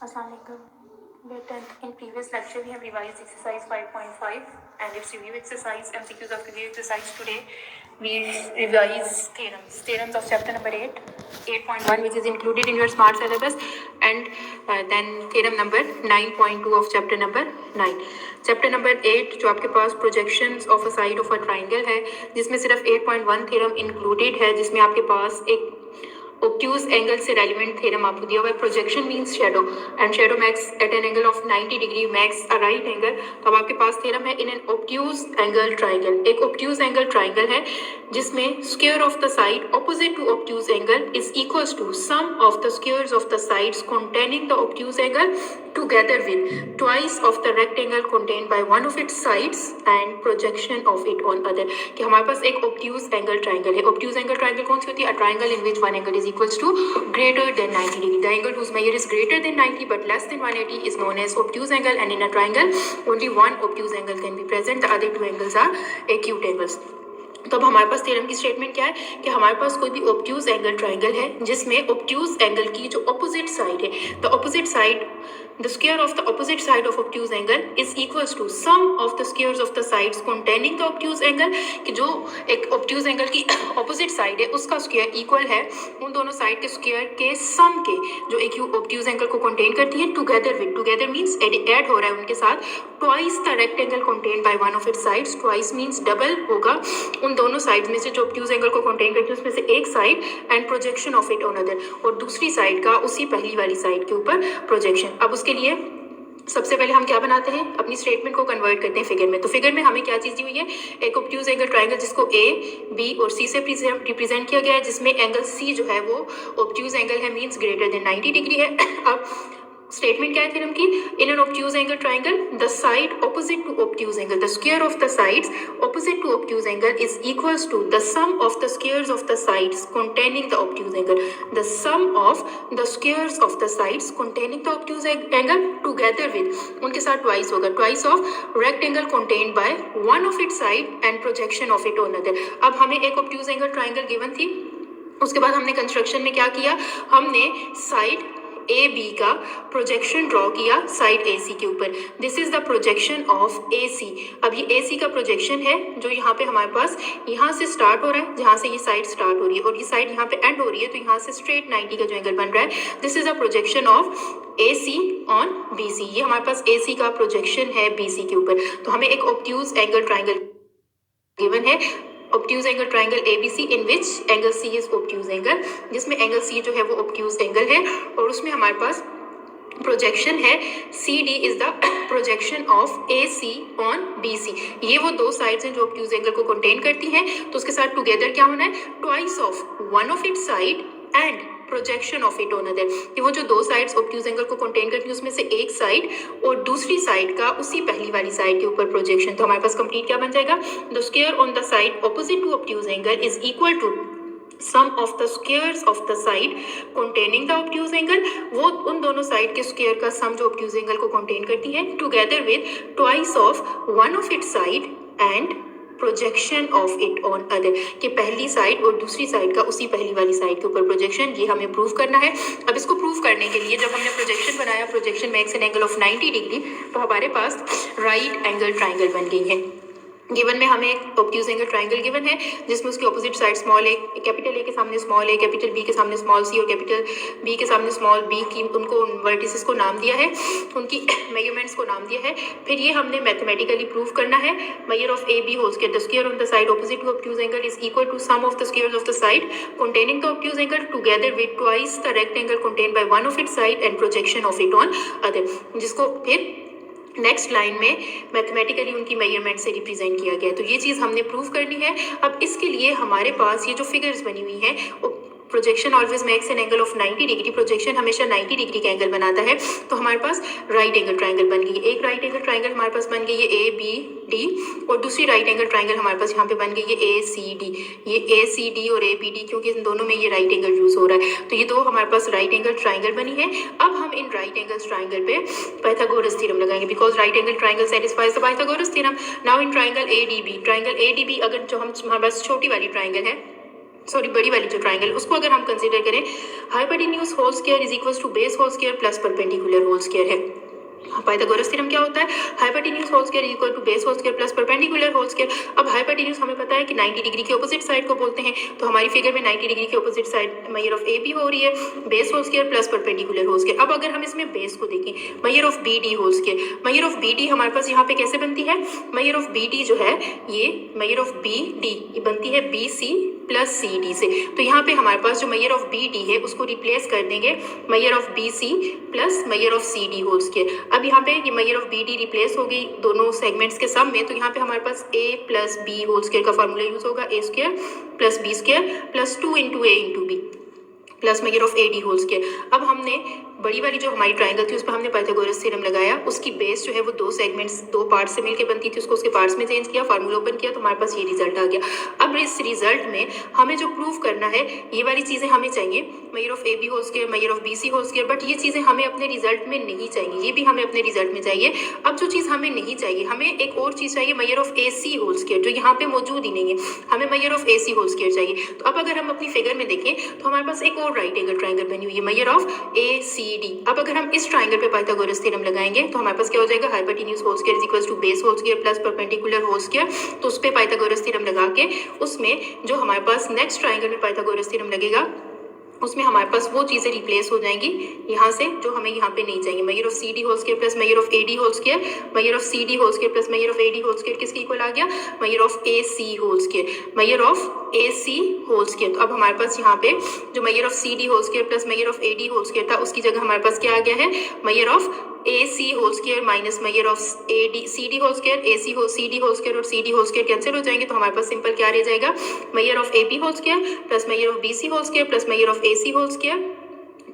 Assalamualaikum. In previous lecture, we have revised exercise 5.5 and its review exercise, MCQs of review exercise. Today, we revise theorems of chapter number 8.1, which is included in your smart syllabus, and then theorem number 9.2 of chapter number 9. Chapter number 8 जो आपके पास projections of a side of a triangle है, जिसमें सिर्फ 8.1 theorem included है, जिसमें आपके पास एक obtuse एंगल से रेलिवेंट थ्योरम आपको दिया हुआ है. Projection means shadow and shadow makes at an angle of 90 degree makes a right angle. तो अब आपके पास थ्योरम है in an obtuse angle triangle. एक obtuse एंगल ट्राइंगल है जिसमें square of the side opposite to obtuse angle is equals to sum of the squares of the sides containing the obtuse angle together with twice of the rectangle contained by one of its sides and projection of it on other. कि हमारे पास एक obtuse angle triangle है. obtuse angle triangle कौन सी होती है? A triangle in which one angle is equals to greater than 90 degree. The angle whose measure is greater than 90 but less than 180 is known as obtuse angle, and in a triangle only one obtuse angle can be present. The other two angles are acute angles. तो अब हमारे पास theorem की statement क्या है कि हमारे पास कोई भी ऑब्ट्यूज एंगल ट्राइंगल है जिसमें ऑब्ट्यूज एंगल की जो ऑपोजिट साइड है, the opposite side the square of the opposite side of obtuse angle is equals to sum of the squares of the sides containing the obtuse angle. कि जो एक obtuse angle की opposite side है उसका square equal है उन दोनों side के स्क्वायर के सम के, जो एक obtuse angle को contain करती है. together means add हो रहा है उनके साथ. twice the rectangle contained by one of its sides. twice means double होगा उन दोनों साइड में से जो obtuse angle को contain करती है उसमें से एक side and projection of it on other, और दूसरी साइड का उसी पहली वाली साइड के ऊपर प्रोजेक्शन. अब उसके लिए सबसे पहले हम क्या बनाते हैं, अपनी स्टेटमेंट को कन्वर्ट करते हैं फिगर में. तो फिगर में हमें क्या चीज़ दी हुई है, एक ऑब्ट्यूज एंगल ट्राइंगल जिसको ए बी और सी से रिप्रेजेंट किया गया है, जिसमें एंगल सी जो है वो ऑब्ट्यूज एंगल है, मींस ग्रेटर देन 90 डिग्री है. अब स्टेटमेंट क्या है थ्योरम की, in an obtuse angle triangle the side opposite to obtuse angle, the square of the sides opposite to obtuse angle is equals to the sum of the squares of the sides containing the obtuse angle. the sum of the squares of the sides containing the obtuse angle together with, उनके साथ twice होगा, twice of rectangle contained by one of its side and projection of it on other. अब हमें एक obtuse angle triangle given थी, उसके बाद हमने कंस्ट्रक्शन में क्या किया, हमने साइड ए बी का प्रोजेक्शन ड्रॉ किया साइड ए सी के ऊपर. This is the projection of A C. अब ये ए सी का प्रोजेक्शन है जो यहाँ पे हमारे पास यहाँ से स्टार्ट हो रहा है, जहाँ से ये साइड स्टार्ट हो रही है और ये साइड यहाँ पे एंड हो रही है, तो यहाँ से स्ट्रेट 90 का जो एंगल बन रहा है, this is a projection of A C on B C. ये हमारे पास ए सी का प्रोजेक्शन है बी सी के ऊपर. तो हमें एक ऑब्ट्यूज एंगल ट्राइंगल गिवन है, obtuse angle triangle ABC in which angle C is obtuse angle, जिसमें एंगल C जो है वो obtuse angle है और उसमें हमारे पास प्रोजेक्शन है CD is the projection of AC on BC. ये वो दो साइड्स हैं जो obtuse angle को contain करती हैं, तो उसके साथ टुगेदर क्या होना है, twice of one of its side and projection of it on other. कि वो जो दो साइड्स ऑब्ट्यूज एंगल को कंटेन करती है उसमें से एक साइड और दूसरी साइड का उसी पहली वाली साइड के ऊपर प्रोजेक्शन. तो हमारे पास कंप्लीट क्या बन जाएगा, the square on the side opposite to obtuse angle is equal to sum of the squares of the side containing the obtuse angle. वो उन दोनों साइड के स्क्वायर का सम जो obtuse एंगल को कंटेन करती है, together with twice of one of its side and projection of it on other. कि पहली साइड और दूसरी साइड का उसी पहली वाली साइड के ऊपर प्रोजेक्शन, ये हमें प्रूव करना है. अब इसको प्रूव करने के लिए जब हमने प्रोजेक्शन बनाया, projection makes an angle of 90 degree, तो हमारे पास राइट एंगल ट्राइंगल बन गई है. गिवन में हमें एक ऑब्ट्यूज एंगल ट्राइंगल गिवन है जिसमें उसकी opposite side small A, capital A के सामने स्मॉल ए, कैपिटल बी के सामने स्मॉल सी और कैपिटल बी के सामने स्मॉल बी की उनको वर्टिसेस को नाम दिया है, उनकी मेजरमेंट्स को नाम दिया है. फिर ये हमने मैथमेटिकली प्रूव करना है, measure of A B whole square, the square on the side opposite to obtuse angle is equal to sum of the squares of the side containing the obtuse angle together with twice the rectangle contained by one of its side and projection of it on other. जिसको फिर next line में mathematically उनकी measurement से represent किया गया है. तो ये चीज़ हमने प्रूव करनी है. अब इसके लिए हमारे पास ये जो फिगर्स बनी हुई हैं, projection always makes an angle of 90 degree, projection हमेशा 90 डिग्री का एंगल बनाता है. तो हमारे पास राइट एंगल ट्राइंगल बन गई, एक राइट एंगल ट्राइंगल हमारे पास बन गई है ए बी डी, और दूसरी राइट एंगल ट्राइंगल हमारे पास यहाँ पे बन गई है ए सी डी. ये ए सी डी और ए बी डी, क्योंकि इन दोनों में ये राइट एंगल यूज हो रहा है, तो ये दो हमारे पास राइट एंगल ट्राइंगल बनी है. अब हम इन राइट एंगल ट्राइंगल पे पाइथागोरस थ्योरम लगाएंगे, because right angle triangle satisfies the Pythagoras theorem. Now in triangle A D B, triangle A D B अगर जो हमारे पास छोटी वाली ट्राइंगल है सॉरी बड़ी वाली जो ट्राइंगल उसको अगर हम कंसीडर करें, hypotenuse whole square is equal to base whole square plus perpendicular whole square है। पाइथागोरस थ्योरम क्या होता है, hypotenuse whole square equal to base whole square plus perpendicular whole square. अब हाइपोटेन्यूज हमें पता है कि 90 डिग्री की ऑपोजिट साइड को बोलते हैं, तो हमारी फिगर में 90 डिग्री की opposite side measure of A B हो रही है, base whole square plus perpendicular whole square. अब अगर हम इसमें बेस को देखें, measure of B D whole square, measure of B D हमारे पास यहाँ पे कैसे बनती है, मेजर ऑफ बी डी जो है ये मेजर ऑफ बी डी बनती है B C plus C D से। तो यहाँ पे हमारे पास जो मेजर ऑफ बी डी है उसको रिप्लेस कर देंगे measure of B C plus measure of C D whole square. अब यहाँ पे ये measure of B D replace हो गई दोनों सेगमेंट्स के सम में, तो यहाँ पे हमारे पास a plus B whole square का फॉर्मूला यूज होगा, A square plus B square plus 2 into A into B plus measure of A D whole square. अब हमने बड़ी वाली जो हमारी ट्राइंगल थी उस पर हमने पाइथागोरस थ्योरम लगाया, उसकी बेस जो है वो दो सेगमेंट्स दो पार्ट्स से मिलकर बनती थी, उसको उसके पार्ट्स में चेंज किया, फार्मूला ओपन किया, तो हमारे पास ये रिजल्ट आ गया। अब इस रिजल्ट में हमें जो प्रूव करना है ये वाली चीज़ें हमें चाहिए, measure of A B whole square, measure of B C whole square, but ये चीज़ें हमें अपने रिजल्ट में नहीं चाहिए, ये भी हमें अपने रिजल्ट में चाहिए। अब जो चीज़ हमें नहीं चाहिए, हमें एक और चीज़ चाहिए, measure of A C whole square, जो यहाँ पे मौजूद ही नहीं है, हमें measure of A C whole square चाहिए। तो अब अगर हम अपनी फिगर में देखें तो हमारे पास एक और राइट एंगल ट्राइंगल बनी हुई है, measure of A C D. अब अगर हम इस ट्राइंगल पे पाइथागोरस थ्योरम लगाएंगे तो हमारे पास क्या हो जाएगा, hypotenuse whole square is equal to base whole square plus perpendicular whole square. तो उस पे पाइथागोरस थ्योरम लगा के उसमें जो हमारे पास नेक्स्ट ट्राइंगल में पाइथागोरस थ्योरम लगेगा उसमें हमारे पास वो चीज़ें रिप्लेस हो जाएंगी यहाँ से जो हमें यहाँ पे नहीं चाहिए, measure of C D whole square plus measure of A D whole square, measure of C D whole square plus measure of A D whole square किसके इक्वल आ गया, measure of A C whole square, measure of A C whole square. तो अब हमारे पास यहाँ पे जो measure of C D whole square plus measure of A D whole square था उसकी जगह हमारे पास क्या आ गया है, measure of A C whole square minus measure of A D C D whole square, A C हो सी डी होल स्क्वायर और C D whole square cancel हो जाएंगे, तो हमारे पास सिंपल क्या रह जाएगा, measure of A B whole square plus measure of B C whole square plus measure of A C whole square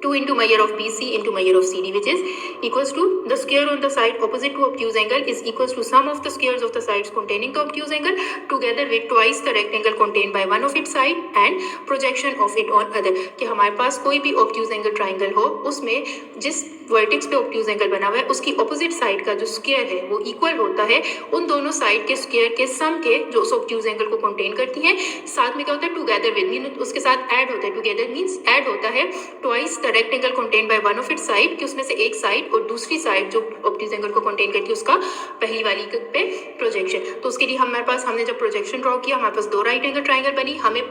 2 into measure of BC into measure of CD, which is equals to the square on the side opposite to obtuse angle is equals to sum of the squares of the sides containing the obtuse angle together with twice the rectangle contained by one of its side and projection of it on other। कि हमारे पास कोई भी obtuse angle triangle हो उसमें जिस vertex पे obtuse angle बना हुआ है उसकी opposite side का जो स्क्वायर है वो इक्वल होता है उन दोनों साइड के स्क्वायर के सम के जो उस obtuse angle को contain करती है। साथ में क्या होता है, टुगेदर विद मीन उसके साथ ऐड होता है, टुगेदर मीन्स ऐड होता है twice the rectangle contain by one of its side, कि उसमें से एक साइड और दूसरी साइड जो ऑब्ट्यूज एंगल को कंटेन करती है उसका पहली वाली पे प्रोजेक्शन। तो उसके लिए हमारे पास हमने जब प्रोजेक्शन ड्रॉ किया हमारे पास दो राइट एंगल ट्राइंगल बनी, हमें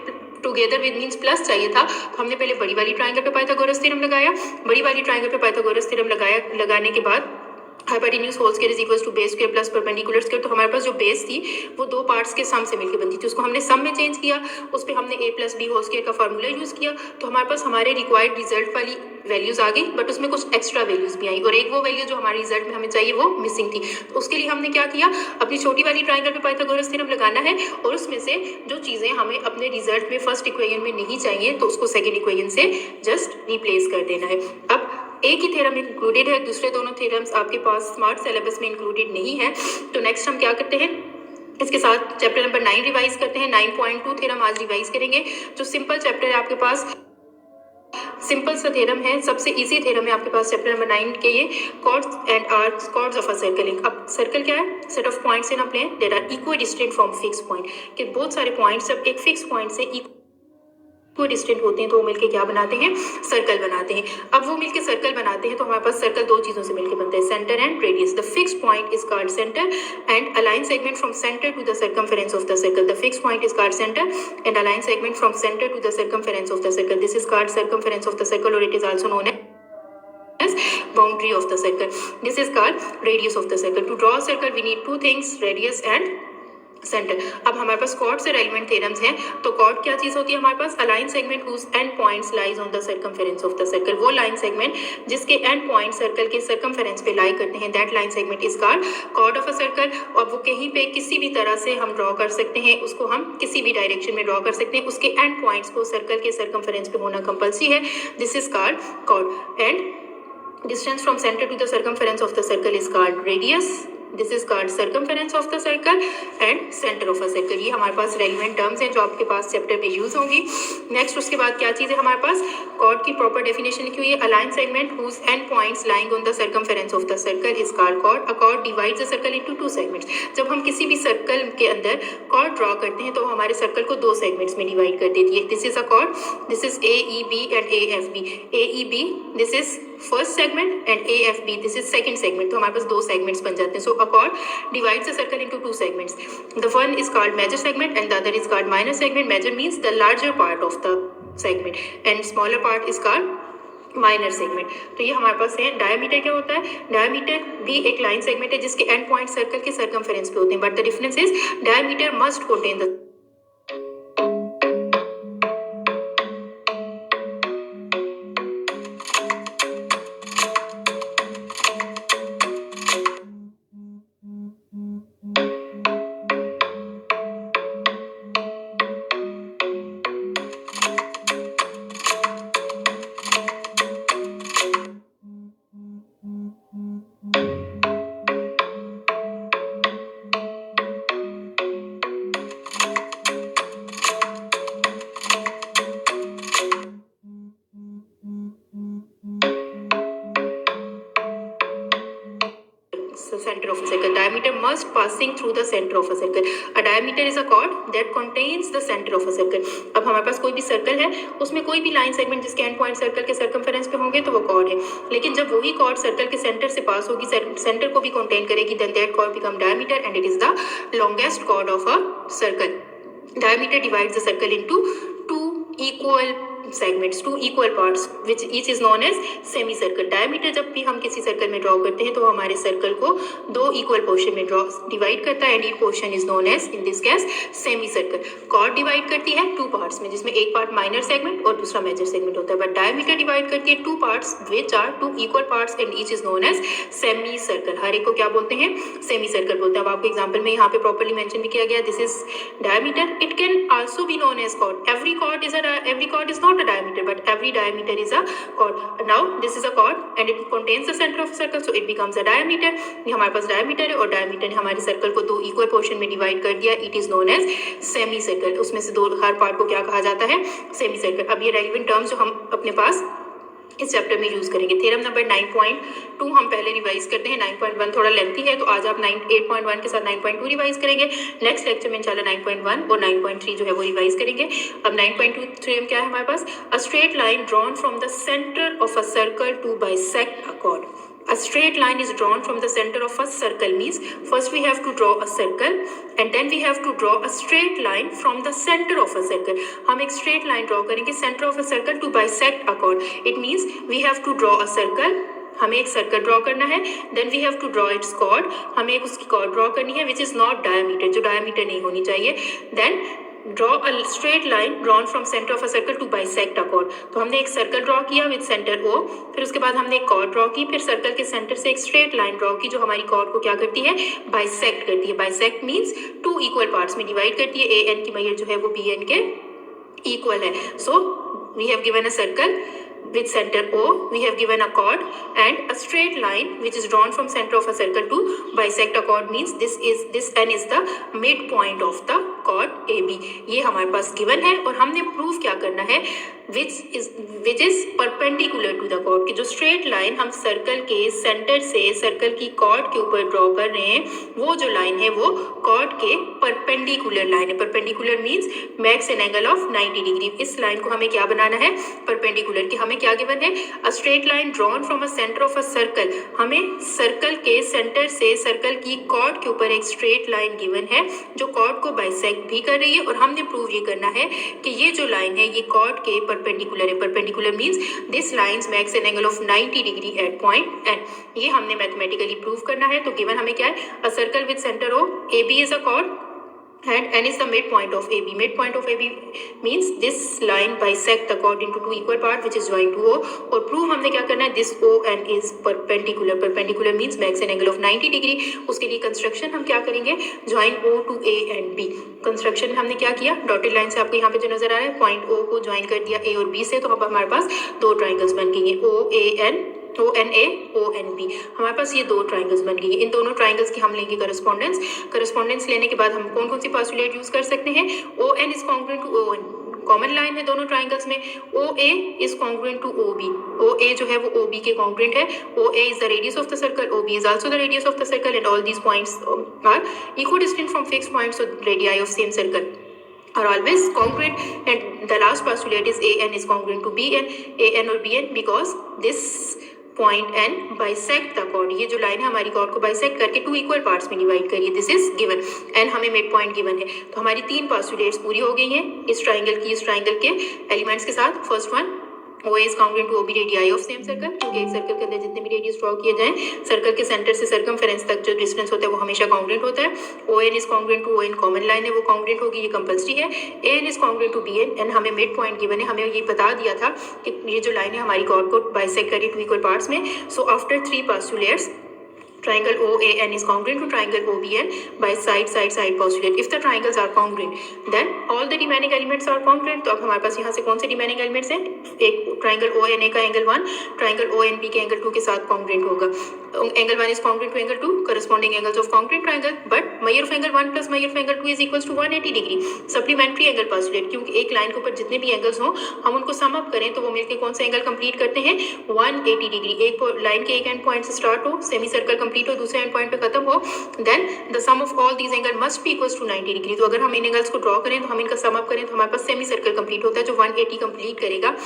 टुगेदर विद मीन्स प्लस चाहिए था, तो हमने पहले बड़ी वाली ट्राइंगल पे पाइथागोरस थ्योरम लगाया, बड़ी वाली ट्राइंगल पे पाइथागोरस थ्योरम लगाने के बाद hypotenuse whole square is equals to base square plus perpendicular square. तो हमारे पास जो बेस थी वो दो पार्ट्स के सम से मिलकर बनती थी, उसको हमने सम में चेंज किया, उस पर हमने a plus B whole square का फार्मूला यूज़ किया, तो हमारे पास हमारे रिक्वायर्ड रिजल्ट वाली वैल्यूज़ आ गई, बट उसमें कुछ एक्स्ट्रा वैल्यूज़ भी आई और एक वो वैल्यू जो हमारे रिजल्ट में हमें चाहिए वो मिसिंग थी। तो उसके लिए हमने क्या किया, अपनी छोटी वाली ट्राइंगल पे पाइथागोरस थ्योरम लगाना है और उसमें से जो चीज़ें हमें अपने रिजल्ट में फर्स्ट इक्वेशन में नहीं चाहिए तो उसको सेकेंड इक्वेशन से जस्ट रिप्लेस कर देना है। अब एक ही थ्योरम इंक्लूडेड है, दूसरे दोनों थ्योरम्स आपके पास स्मार्ट सिलेबस में इंक्लूडेड नहीं है। तो नेक्स्ट हम क्या करते हैं, इसके साथ चैप्टर नंबर 9 रिवाइज करते हैं। 9.2 थ्योरम आज रिवाइज करेंगे। जो सिंपल चैप्टर है आपके पास, सिंपल सा थ्योरम है, सबसे इजी थ्योरम है आपके पास चैप्टर नंबर 9 के, ये chords and arcs chords of a circle. अब सर्कल क्या है, set of points in a plane that are equal distant from fix point, कि बहुत सारे पॉइंट्स जब एक फिक्स पॉइंट से इक्वल डिस्टेंट होते हैं तो वो मिलके क्या बनाते हैं, सर्कल बनाते हैं। अब वो मिलके सर्कल बनाते हैं तो हमारे पास सर्कल दो चीजों से मिलके बनता है, centre and radius. The fix point is called centre and a line segment from centre to the circumference of the circle. The fix point is called centre and a line segment from centre to the circumference of the circle. This is called circumference of the circle और it is also known as boundary of the circle. This is called radius of the circle. To draw a circle we need two things, radius and centre. अब हमारे पास chord से relevant theorems हैं, तो chord क्या चीज होती है हमारे पास, a line segment whose end points lies on the circumference of the circle. वो लाइन सेगमेंट जिसके एंड पॉइंट सर्कल के सर्कमफेरेंस पे लाई करते हैं, that line segment is called chord of a circle. और वो कहीं पे किसी भी तरह से हम ड्रॉ कर सकते हैं, उसको हम किसी भी डायरेक्शन में ड्रॉ कर सकते हैं, उसके एंड पॉइंट्स को सर्कल के सर्कमफेरेंस पे होना कंपल्सरी है। This is called chord and distance from center to the circumference of the circle is called radius. This is called circumference of the circle and centre of a circle. ये हमारे पास relevant terms हैं जो आपके पास chapter में use होंगी। Next उसके बाद क्या चीज़ है हमारे पास, कॉर्ड की प्रॉपर डेफिनेशन लिखी हुई है, a line segment whose end points lying on the circumference of the circle is called chord. A chord divides the circle into two segments. जब हम किसी भी सर्कल के अंदर कॉर्ड ड्रॉ करते हैं तो हमारे सर्कल को दो सेगमेंट्स में डिवाइड कर देती है। This is a chord, this is A E B and A F B. A E B this is first segment and A F B this is second segment. तो हमारे पास दो सेगमेंट्स बन जाते हैं। So a chord divides the circle into two segments. The one is called major segment and the other is called minor segment. Major means the larger part of the segment and smaller part is called minor segment. तो ये हमारे पास है। Diameter क्या होता है, diameter भी एक line segment है जिसके एंड पॉइंट सर्कल के सर्कमफेरेंस पे होते हैं, but the difference is diameter must contain the center of a circle. Diameter must passing through the center of a circle. A diameter is a chord that contains the center of a circle. अब हमारे पास कोई भी circle है, उसमें कोई भी line segment जिसके end point circle के सर्कमफेरेंस पे होंगे तो वो कॉर्ड है। लेकिन जब वही कॉर्ड सर्कल के सेंटर से पास होगी, सेंटर को भी कंटेन करेगी, then that chord become diameter and it is the longest chord of a circle. Diameter divides the circle into two equal segments, two equal parts which each is known as semicircle. Diameter जब भी हम किसी circle में draw करते हैं तो हमारे circle को दो इक्वल पोर्शन में ड्रॉ डिवाइड करता है and each portion is known as in this case semicircle. Chord divide करती है टू पार्ट्स में, जिसमें एक पार्ट माइनर सेगमेंट और दूसरा मेजर सेगमेंट होता है, बट डायमीटर डिवाइड करती है two parts which are two equal parts and each is known as semicircle. हर एक को क्या बोलते हैं, सेमीसर्कल बोलते हैं। अब आपको एग्जाम्पल में यहाँ पे प्रॉपर्ली मेंशन भी किया गया, this is diameter. It can also be known as chord. every chord is not a diameter but every diameter is a chord. Now this is a chord and it contains the center of a circle so it becomes a diameter. ये हमारे पास diameter है और diameter ने हमारे circle को दो equal portion में divide कर दिया, it is known as semi circle. उसमें से दो हर पार्ट को क्या कहा जाता है, सेमी सर्कल। अब ये रेलिवेंट टर्म्स जो हम अपने पास इस चैप्टर में यूज करेंगे। थ्योरम नंबर 9.2 हम पहले रिवाइज करते हैं। 9.1 थोड़ा लेंथी है तो आज आप 8.1 के साथ 9.2 रिवाइज करेंगे। नेक्स्ट लेक्चर में इंशाल्लाह 9.1 और 9.3 जो है वो रिवाइज करेंगे। अब 9.2 थ्योरम क्या है हमारे पास, a straight line drawn from the centre of a circle to bisect a chord. A straight line is drawn from the center of a circle means first we have to draw a circle and then we have to draw a straight line from the center of a circle. हम एक straight line draw करेंगे center of a circle to bisect a chord. It means we have to draw a circle. हमें एक circle draw करना है, then we have to draw its chord. हमें एक उसकी कॉर्ड ड्रॉ करनी है विच इज नॉट डायमीटर, जो डायमीटर नहीं होनी चाहिए। Then draw a straight line drawn from centre of a circle to bisect a chord. तो हमने एक सर्कल ड्रॉ किया विद सेंटर ओ, फिर उसके बाद हमने एक कॉर्ड ड्रॉ की, फिर सर्कल के सेंटर से एक स्ट्रेट लाइन ड्रॉ की जो हमारी कॉर्ड को क्या करती है, बाइसेक्ट करती है। Bisect means two equal parts में डिवाइड करती है। ए एन की मैयर जो है वो बी एन के इक्वल है। So we have given a circle with center O, we have given a chord and a straight line which is drawn from center of a circle to bisect a chord means this n is the midpoint of the chord AB। ये हमारे पास given है और हमने proof क्या करना है, which is perpendicular to the chord, कि जो straight line हम सर्कल के सेंटर से सर्कल की chord के ऊपर ड्रॉ कर रहे हैं वो जो लाइन है वो chord के परपेंडिकुलर लाइन है। Perpendicular means makes an angle of 90 degree. इस लाइन को हमें क्या बनाना है, परपेंडिकुलर। कि हमें क्या गिवन है, अ straight line drawn from a centre of a circle. हमें सर्कल के सेंटर से सर्कल की कॉर्ड के ऊपर एक स्ट्रेट लाइन गिवन है जो कॉर्ड को बाइसेक्ट भी कर रही है और हमने प्रूव ये करना है कि ये जो लाइन है ये कॉर्ड के परपेंडिकुलर है। Perpendicular means this lines makes an angle of 90 degree at point N. ये हमने मैथमेटिकली प्रूव करना है। तो गिवन हमें क्या है, a circle with centre O, A B is a chord and n is the midpoint of AB. Midpoint of AB means this line bisect the chord into two equal parts which is joined to O। और prove हमने क्या करना है, this ON is perpendicular। perpendicular means makes an angle of 90 degree। उसके लिए construction हम क्या करेंगे, join O to A and B। Construction हमने क्या किया, डॉटेड लाइन से आपको यहाँ पे जो नजर आ रहा है पॉइंट O को ज्वाइन कर दिया A और B से, तो अब हमारे पास दो ट्राइंगल्स बन गए O A N ONA ONB। हमारे पास ये दो ट्राइंगल्स बन गई है। इन दोनों ट्राइंगल्स की हम लेंगे करस्पॉन्डेंस लेने के बाद हम कौन कौन सी पॉस्टुलेट यूज कर सकते हैं। ON is congruent to ON, common line है दोनों ट्राइंगल्स में। OA is congruent to OB, OA जो है वो OB के कॉन्ग्रुएंट है। OA is the radius of the circle, OB is also the radius of the circle and all these points are equidistant from fixed points, so radii of same circle are always congruent. And the last postulate is AN is congruent to BN, AN और BN because this point N bisect the chord। ये जो line है हमारी chord को bisect करके to equal parts में divide करिए। This is given, N हमें मिड पॉइंट गिवन है। तो हमारी तीन postulates पूरी हो गई हैं इस ट्राइंगल के एलिमेंट्स के साथ। First one, OA is congruent to OB radii of same circle, क्योंकि एक सर्कल के अंदर जितने भी रेडियस ड्रॉ किए जाएं सर्कल के सेंटर से सर्कमफेरेंस तक जो डिस्टेंस होता है वो हमेशा कॉन्ग्रुएंट होता है। ON is congruent to ON, common line है वो कॉन्ग्रुएंट होगी, ये कंपल्सरी है। AN is congruent to BN, N हमें मिड पॉइंट गिवन है, हमें ये बता दिया था कि ये जो लाइन है हमारी कॉर्ड को बाइसेक्ट करी टू इक्वल पार्ट्स में। So after three postulates triangle OAN is congruent to triangle OBN by side postulate. If the triangles are congruent, then all the remaining elements are congruent. तो अब हमारे पास यहाँ से कौन से remaining elements हैं? एक triangle ONA का angle 1, triangle ONB के angle 2 के साथ congruent होगा। Angle 1 is congruent to angle 2, corresponding angles of congruent triangle, but measure of angle 1 plus measure of angle 2 is equals to 180 degree. Supplementary angle postulate, क्योंकि एक line के ऊपर जितने भी एंगल्स हों हम उनको सम अप करें तो वो मिलकर कौन सा एंगल कंप्लीट करते हैं? 180 डिग्री। एक लाइन के एक एंड पॉइंट से स्टार्ट हो, सेमी सर्कल कंप्लीट हो, दूसरे एंड पॉइंट पे खत्म हो, then the sum of all these angle must be equals to 90 degree. तो अगर हम इन एंगल्स को ड्रॉ करें तो हम इनका सम अप करें तो हमारे पास सेमी सर्कल कंप्लीट होता है जो 180 कंप्लीट करेगा।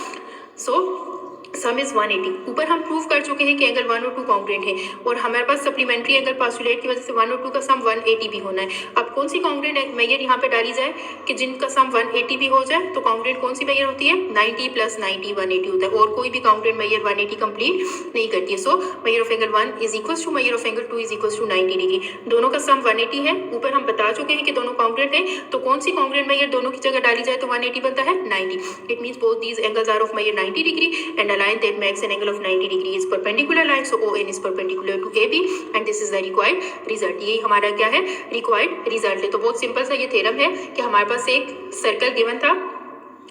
सो सम इज 180। ऊपर हम प्रूव कर चुके हैं कि एंगल 1 और 2 कॉन्ग्रुएंट है और हमारे पास सप्लीमेंट्री एंगल पॉस्टुलेट की वजह से 1 और 2 का सम 180 भी होना है। अब कौन सी कॉन्ग्रुएंट मेजर यहाँ पे डाली जाए कि जिनका सम 180 भी हो जाए? तो कॉन्ग्रुएंट कौन सी मेजर होती है? 90 प्लस 90 180 होता है और कोई भी कॉन्ग्रुएंट मेजर 180 कंप्लीट नहीं करती है। So measure of angle 1 is equals to measure of angle 2 is equals to 90 degree. दोनों का सम 180 है। ऊपर हम बता चुके हैं कि दोनों कॉन्ग्रुएंट है, तो कौन सी कॉन्ग्रुएंट मेजर दोनों की जगह डाली जाए तो 180 बनता है? 90। It means both these angles are of measure 90 degree and a line that makes an angle of 90 degree is perpendicular line, so ON is perpendicular to AB and this is the required result। यही हमारा क्या है? required result है। तो बहुत simple सा ये theorem है कि हमारे पास एक सर्कल गिवन था,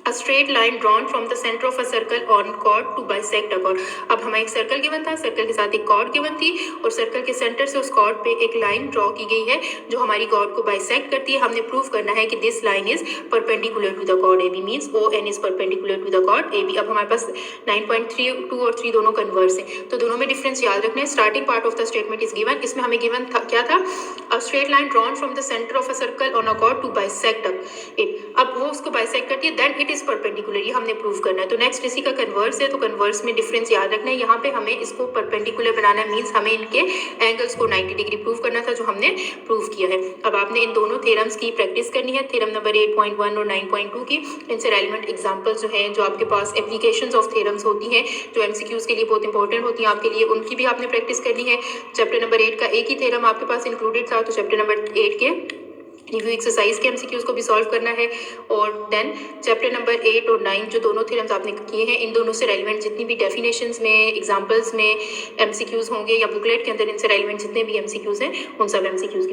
a straight line drawn from the center of a circle on chord to bisect a chord। अब हमें एक सर्कल गिवन था, सर्कल के साथ एक chord गिवन थी और सर्कल के सेंटर से उस chord पे एक लाइन ड्रॉ की गई है जो हमारी chord को बाइसेक्ट करती है। हमने प्रूव करना है कि this line is perpendicular to the chord AB, means ON is perpendicular to the chord AB। अब हमारे पास 9.32 और 3 दोनों कन्वर्स हैं, तो दोनों में डिफरेंस याद रखना है। Starting part of the statement is given, इसमें हमें गिवन था क्या था? A straight line drawn from the centre of a circle on a chord to bisect it. अब वो उसको बाइसेक्ट करती है, देन इट इज परपेंडिकुलर, ये हमने प्रूव करना है। तो नेक्स्ट इसी का कन्वर्स है, तो कन्वर्स में डिफरेंस याद रखना है। यहाँ पे हमें इसको परपेंडिकुलर बनाना है, मींस हमें इनके एंगल्स को 90 डिग्री प्रूव करना था जो हमने प्रूव किया है। अब आपने इन दोनों थ्योरम्स की प्रैक्टिस करनी है, थ्योरम नंबर 8.1 और 9.2 की। इनसे रेलेवेंट एग्जांपल्स जो हैं, जो आपके पास एप्लीकेशंस ऑफ थ्योरम्स होती हैं, जो एमसीक्यूज के लिए बहुत इंपॉर्टेंट होती हैं आपके लिए, उनकी भी आपने प्रैक्टिस करनी है। चैप्टर नंबर 8 का एक ही थ्योरम आपके पास इंक्लूडेड था, तो चैप्टर नंबर 8 के रिव्यू एक्सरसाइज के एमसीक्यूज को भी सॉल्व करना है। और देन चैप्टर नंबर 8 और 9 जो दोनों थ्योरम्स आपने किए हैं, इन दोनों से रेलेवेंट जितनी भी डेफिनेशंस में, एग्जांपल्स में एमसीक्यूज होंगे या बुकलेट के अंदर इनसे रेलेवेंट जितने भी एमसीक्यूज हैं, उन सब एमसीक्यूज